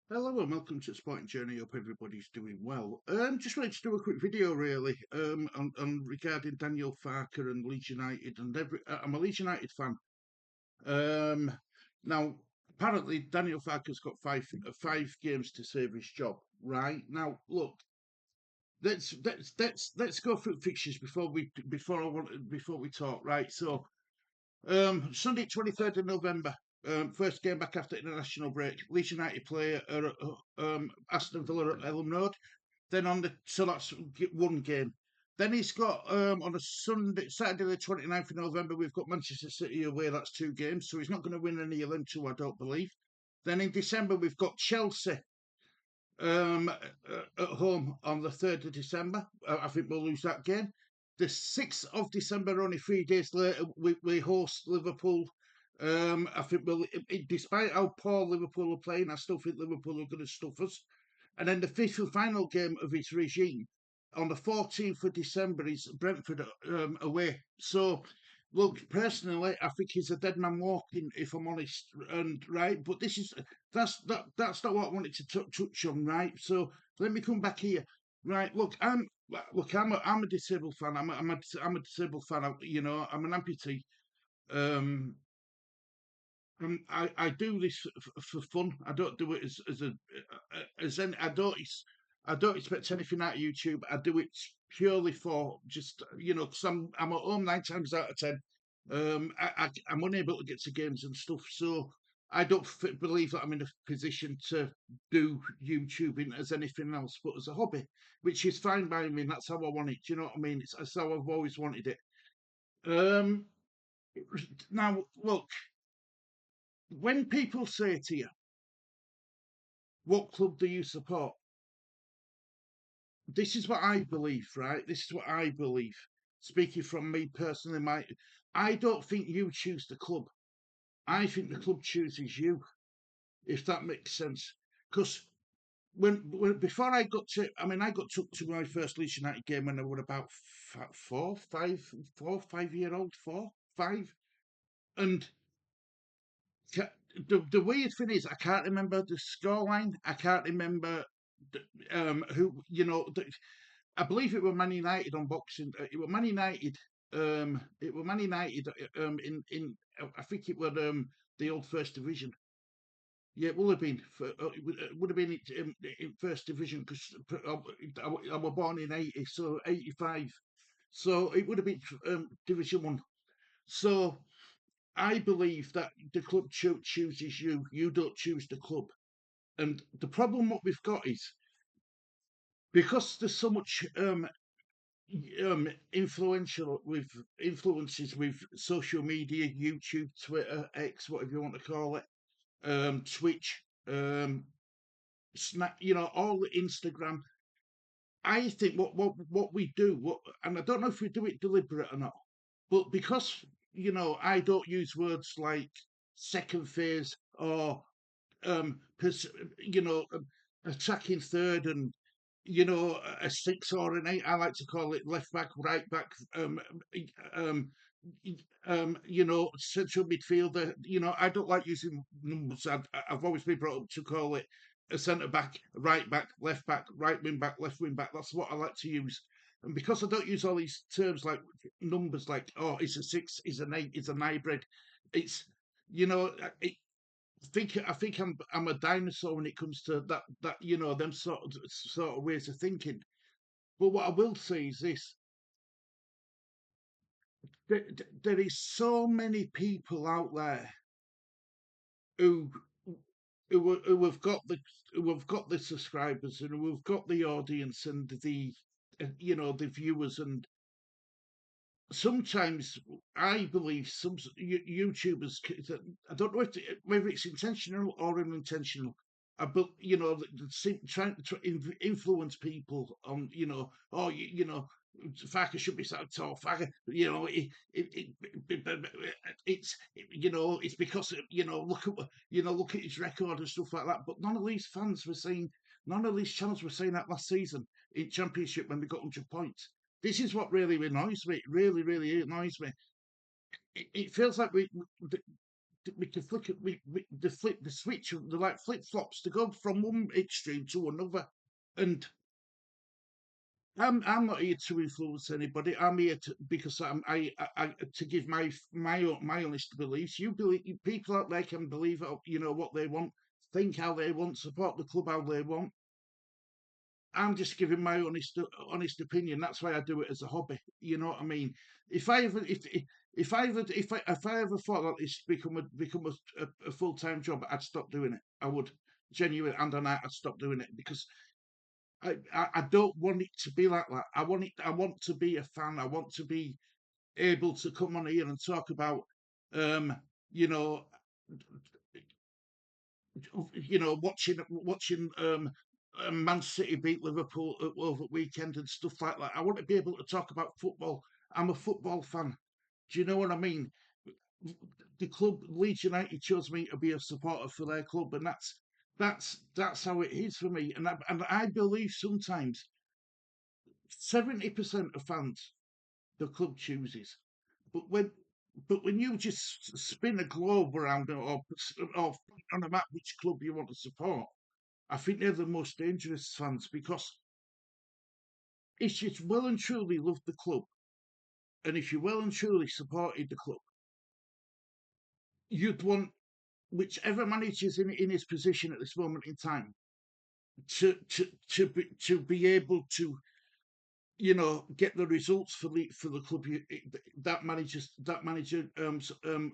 Hello and welcome to Sporting Journey. Hope everybody's doing well. Just wanted to do a quick video really on regarding Daniel Farke and Leeds United and I'm a Leeds United fan. Um, Now apparently Daniel Farke's got five games to save his job. Right now, look, let's go through fixtures before we talk. Right, so Sunday, 23rd of November, first game back after international break. Leeds United play at Aston Villa at Elland Road. Then so that's one game. Then he's got on a Saturday the 29th of November, we've got Manchester City away. That's two games. So he's not going to win any of them two, I don't believe. Then in December, we've got Chelsea at home on the 3rd of December. I think we'll lose that game. The 6th of December, only 3 days later, we host Liverpool. I think despite how poor Liverpool are playing, I still think Liverpool are going to stuff us. And then the fifth and final game of his regime on the 14th of December is Brentford away. So, look, personally, I think he's a dead man walking, if I'm honest. And right, but that's not what I wanted to touch on, right? So let me come back here. Right, I'm a disabled fan. I'm a disabled fan. I'm an amputee. Um, I do this for fun. I don't do it as any. I don't expect anything out of YouTube. I do it purely for just because I'm at home 9 times out of 10. I'm unable to get to games and stuff, so I don't believe that I'm in a position to do YouTubing as anything else, but as a hobby, which is fine by me. And that's how I want it. Do you know what I mean? That's how I've always wanted it. Um, Now, look, when people say to you, what club do you support? This is what I believe, right? This is what I believe. Speaking from me personally, I don't think you choose the club. I think the club chooses you, if that makes sense. Because before I got to, I mean, I got took to my first Leeds United game when I was about 4, 5 year old, 4, 5, and the weird thing is, I can't remember the scoreline. I can't remember who. I believe it was Man United on Boxing. It was Man United. It was Man United. In I think it was the old First Division. Yeah, it would have been. It would have been in First Division because I was born in 80, so 85. So it would have been Division One. So I believe that the club chooses you. You don't choose the club. And the problem what we've got is because there's so much influential with influences with social media, YouTube, Twitter, X, whatever you want to call it, Twitch, Snap, all the Instagram. I think what we do, and I don't know if we do it deliberate or not, but because I don't use words like second phase or pers- you know, attacking third and a six or an eight. I like to call it left back, right back, um, central midfielder. I don't like using numbers. I've always been brought up to call it a centre back, left back, right wing back, left wing back. That's what I like to use. And because I don't use all these terms like numbers, like it's a six, it's an eight, it's an hybrid. It's it, I think I'm a dinosaur when it comes to that them sort of ways of thinking. But what I will say is this: there is so many people out there who who have got the subscribers and who have got the audience and the the viewers, and sometimes I believe some YouTubers. I don't know whether it's intentional or unintentional. But trying to influence people on Farke should be sacked off. Farke, it's because look at his record and stuff like that. But none of these channels were saying that last season in Championship when we got 100 points. This is what really annoys me. It really, really annoys me. It feels like we can flick it, the flip the switch, they're like flip flops to go from one extreme to another. And I'm not here to influence anybody. I'm here to because I to give my honest beliefs. You believe people out there can believe it, what they want, think how they want, support the club how they want. I'm just giving my honest opinion. That's why I do it as a hobby. You know what I mean? If I ever if I ever thought that this become a full time job, I'd stop doing it. I would genuinely, and on I'd stop doing it because I don't want it to be like that. I want to be a fan. I want to be able to come on here and talk about um, you know, watching Man City beat Liverpool over the weekend and stuff like that. I want to be able to talk about football. I'm a football fan. Do you know what I mean? The club Leeds United chose me to be a supporter for their club, and that's how it is for me. And I believe sometimes 70% of fans the club chooses, but when you just spin a globe around or on a map which club you want to support, I think they're the most dangerous fans because if you well and truly love the club and if you well and truly supported the club, you'd want whichever manager's in his position at this moment in time to be able to get the results for the club that manager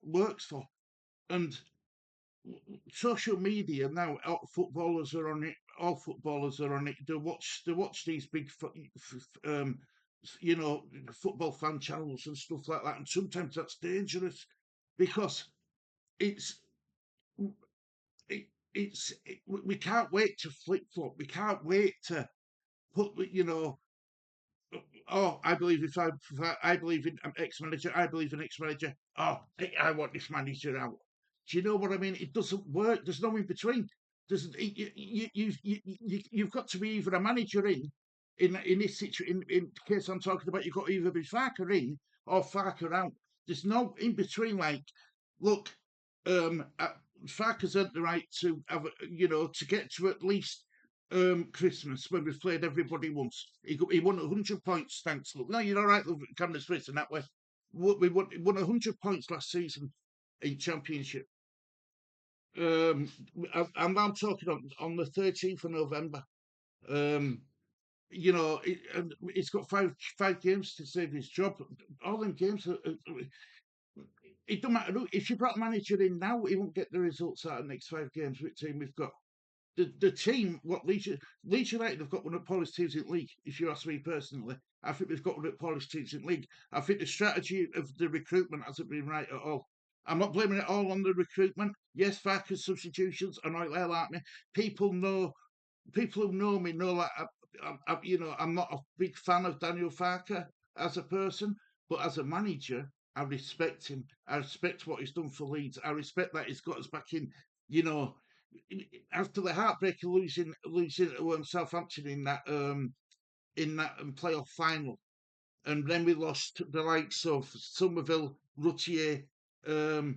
works for. And social media now, all footballers are on it. They watch these big um football fan channels and stuff like that, and sometimes that's dangerous because it's we can't wait to flip flop. We can't wait to put oh, I believe in X manager. I believe in X manager. Oh, I want this manager out. Do you know what I mean? It doesn't work. There's no in between. There's you've got to be either a manager in this situation. In case I'm talking about, you've got to either be Farke in or Farke out. There's no in between. Like, look, Farke's earned the right to have, to get to at least Christmas when we've played everybody once. He won 100 points, thanks. Look, no, you're all right, Camden Smith, and that way. We won 100 points last season in Championship. And I'm talking on the 13th of November. Um, and it's got five games to save his job. All them games, it don't matter if you brought a manager in now, he won't get the results out of the next 5 games. Which team we've got? The team, what Leeds United have got one of the poorest teams in the league. If you ask me personally, I think we've got one of the poorest teams in the league. I think the strategy of the recruitment hasn't been right at all. I'm not blaming it all on the recruitment. Yes, Farke's substitutions are not there like me. People know, people who know me know that I'm not a big fan of Daniel Farke as a person, but as a manager, I respect him. I respect what he's done for Leeds. I respect that he's got us back in. You know, after the heartbreak of losing to Southampton in that playoff final, and then we lost the likes of Somerville, Rutier. Who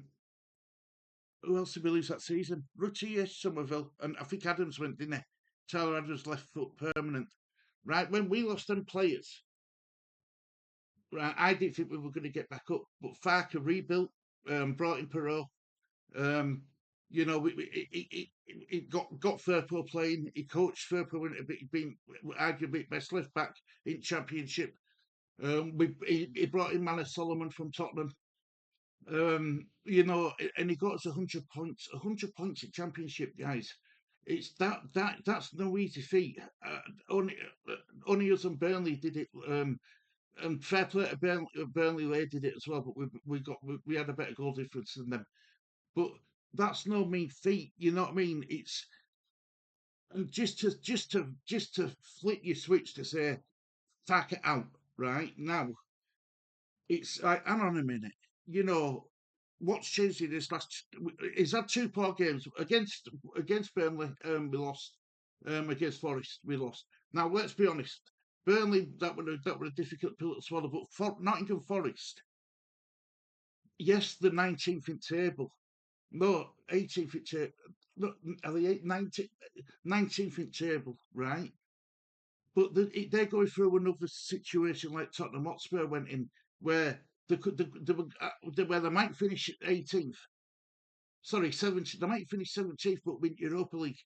else did we lose that season? Rutier, Somerville, and I think Adams went, didn't he? Tyler Adams left foot permanent. Right when we lost them players, right, I didn't think we were going to get back up, but Farke rebuilt, brought in Perot. Um, he got Firpo playing. He coached Firpo when he'd been arguably best left back in Championship. He brought in Manor Solomon from Tottenham. And he got us 100 points. 100 points in Championship, guys. It's that's no easy feat. Only us and Burnley did it. And fair play to Burnley, they did it as well. But we had a better goal difference than them. But that's no mean feat. You know what I mean? It's and just to flip your switch to say tack it out right now. It's like hang on a minute. You know what's changed in this last? He's had two poor games against Burnley. We lost. Against Forest, we lost. Now let's be honest. Burnley that were a difficult pill to swallow, but Nottingham Forest, yes, the 19th in table. No, 18th in table. No, are they 19th in table, right? But they're going through another situation like Tottenham Hotspur went in, where where they might finish 18th. Sorry, 17th. They might finish 17th, but win Europa League.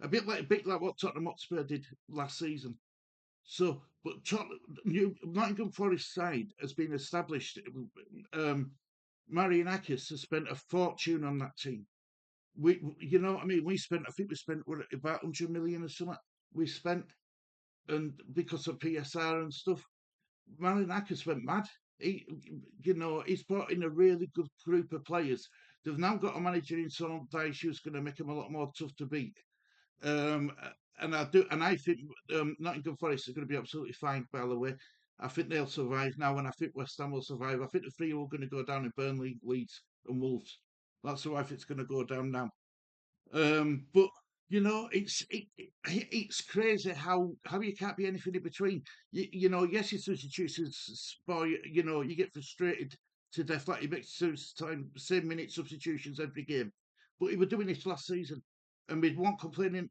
A bit like what Tottenham Hotspur did last season. So, but Nottingham Forest side has been established. Marianakis has spent a fortune on that team. You know what I mean? I think we spent about 100 million or something. We spent, and because of PSR and stuff, Marianakis went mad. He, he's brought in a really good group of players. They've now got a manager in Sonal Dyche who's going to make them a lot more tough to beat. Um, and I think Nottingham Forest are going to be absolutely fine. By the way, I think they'll survive now, and I think West Ham will survive. I think the three are going to go down in Burnley, Leeds, and Wolves. That's how I think it's going to go down now. But it's crazy how you can't be anything in between. Yes, your substitutions spoil. You get frustrated to death, like you make same minute substitutions every game. But we were doing this last season, and we won't complain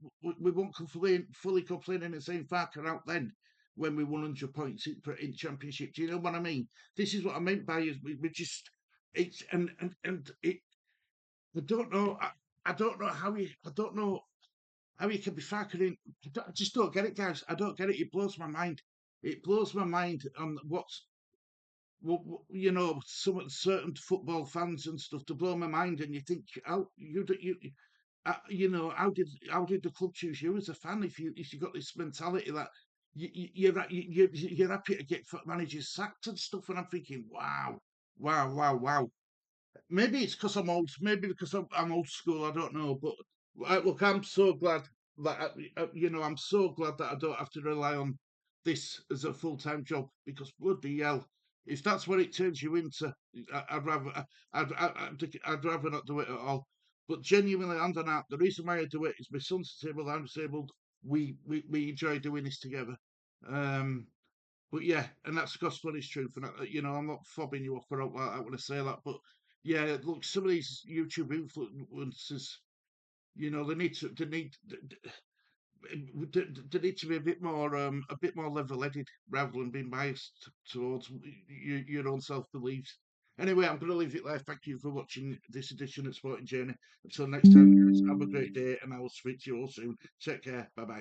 fully complaining and saying Farke out then when we won 100 points in championship. Do you know what I mean? This is what I meant by is we just it's and it I don't know. I don't know how you. I don't know how you can be factoring. I just don't get it, guys. I don't get it. It blows my mind. It blows my mind on some certain football fans and stuff to blow my mind. And you think, how how did the club choose you as a fan if you got this mentality that you're happy to get managers sacked and stuff? And I'm thinking, wow, wow, wow, wow. Maybe it's because I'm old. Maybe because I'm old school. I don't know. But look, I'm so glad that I'm so glad that I don't have to rely on this as a full time job because bloody hell, if that's what it turns you into, I'd rather I'd rather not do it at all. But genuinely, I'm done out. The reason why I do it is my son's disabled. I'm disabled. We enjoy doing this together. Um, but yeah, and that's gospel is truth. And I'm not fobbing you off, but I want to say that. But yeah, look, some of these YouTube influencers, they need to be a bit more level-headed rather than being biased towards your own self-beliefs. Anyway, I'm going to leave it there. Thank you for watching this edition of Sporting Journey. Until next time, guys, have a great day, and I will speak to you all soon. Take care. Bye bye.